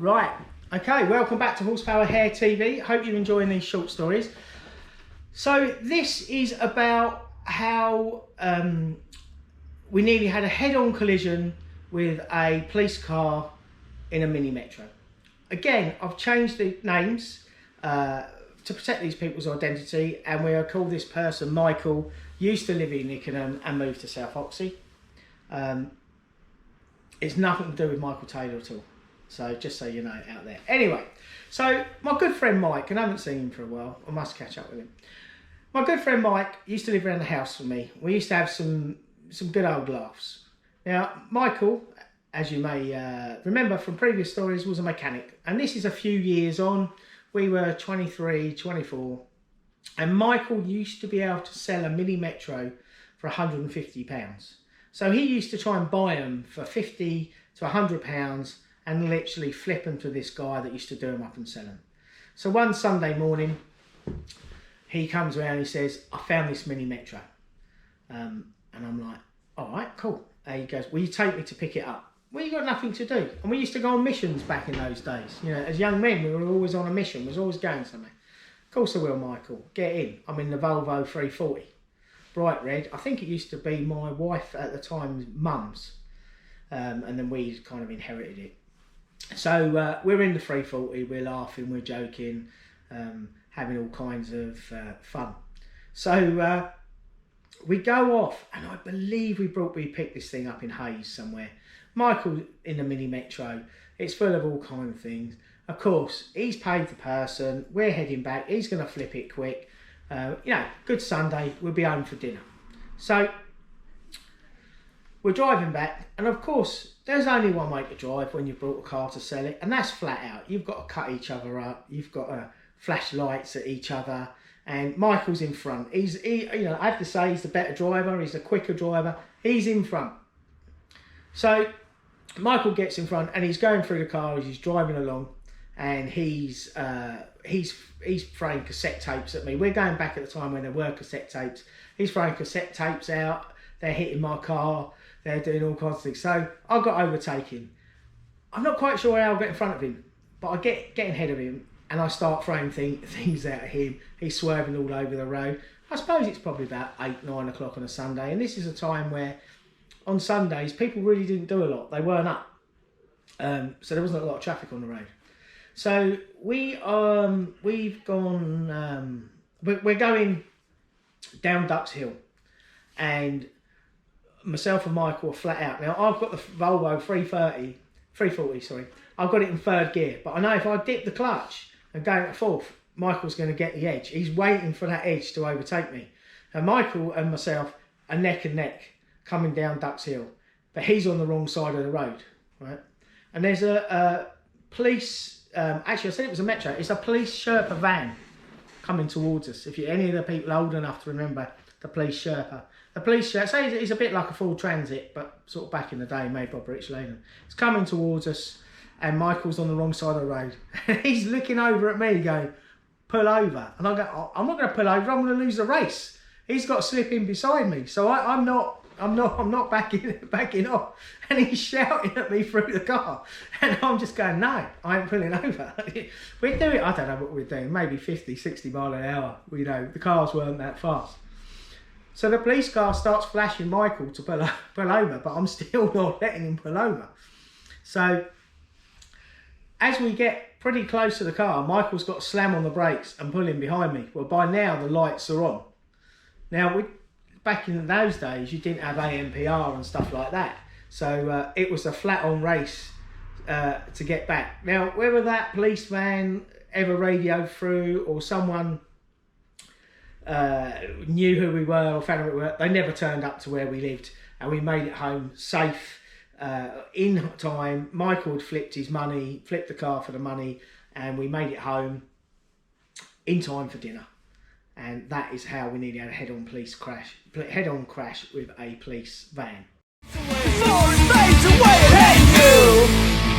Right, okay, welcome back to Horsepower Hair TV. Hope you're enjoying these short stories. So this is about how we nearly had a head-on collision with a police car in a mini metro. Again, I've changed the names to protect these people's identity, and we'll call this person Michael, used to live in Nickenham and moved to South Oxley. It's nothing to do with Michael Taylor at all. So just so you know out there. Anyway, so my good friend Mike, and I haven't seen him for a while, I must catch up with him. My good friend Mike used to live around the house with me. We used to have some good old laughs. Now, Michael, as you may remember from previous stories, was a mechanic. And this is a few years on. We were 23, 24. And Michael used to be able to sell a Mini Metro for £150. So he used to try and buy them for £50 to £100 and literally flip them to this guy that used to do them up and sell them. So one Sunday morning, he comes around and he says, I found this Mini Metro. And I'm like, all right, cool. And he goes, will you take me to pick it up? Well, you got nothing to do. And we used to go on missions back in those days. You know, as young men, we were always on a mission. We was always going somewhere. Of course I will, Michael. Get in. I'm in the Volvo 340. Bright red. I think it used to be my wife at the time's mum's. And then we kind of inherited it. So we're in the 340. We're laughing. We're joking. Having all kinds of fun. So we go off. And I believe we picked this thing up in Hayes somewhere. Michael in the Mini Metro, it's full of all kinds of things. Of course, he's paid the person, we're heading back, he's going to flip it quick. You know, good Sunday, we'll be home for dinner. So, we're driving back, and of course, there's only one way to drive when you've brought a car to sell it, and that's flat out. You've got to cut each other up, you've got to flash lights at each other, and Michael's in front. You know, I have to say, he's the better driver, he's the quicker driver, he's in front. So, Michael gets in front and he's going through the car as he's driving along, and he's throwing cassette tapes at me. We're going back at the time when there were cassette tapes. He's throwing cassette tapes out, they're hitting my car, they're doing all kinds of things. So I got overtaken. I'm not quite sure how I get in front of him, but I get ahead of him and I start throwing things out at him. He's swerving all over the road. I suppose it's probably about 8, 9 o'clock on a Sunday, and this is a time where on Sundays, people really didn't do a lot. They weren't up. So there wasn't a lot of traffic on the road. So we're going down Ducks Hill. And myself and Michael are flat out. Now, I've got the Volvo 340, sorry. I've got it in third gear. But I know if I dip the clutch and go into fourth, Michael's going to get the edge. He's waiting for that edge to overtake me. And Michael and myself are neck and neck, coming down Ducks Hill, but he's on the wrong side of the road, right? And there's a police, actually I said it was a Metro, it's a police Sherpa van coming towards us. If you're any of the people old enough to remember the police Sherpa. The police Sherpa, say it's a bit like a full transit, but sort of back in the day made by British Leyland. It's coming towards us, and Michael's on the wrong side of the road. He's looking over at me going, pull over. And I go, oh, I'm not going to pull over, I'm going to lose the race. He's got to slip in beside me, so I'm not backing off, and he's shouting at me through the car, and I'm just going, no, I ain't pulling over. We're doing, I don't know what we're doing, maybe 50, 60 mile an hour. You know, the cars weren't that fast. So the police car starts flashing Michael to pull over, but I'm still not letting him pull over. So as we get pretty close to the car, Michael's got to slam on the brakes and pull in behind me. Well, by now the lights are on. Now, back in those days, you didn't have AMPR and stuff like that. So it was a flat-on race to get back. Now, whether that police van ever radioed through or someone knew who we were or found out who we were, they never turned up to where we lived, and we made it home safe in time. Michael had flipped the car for the money, and we made it home in time for dinner. And that is how we nearly had a head-on crash with a police van. Before it fades away, hey you!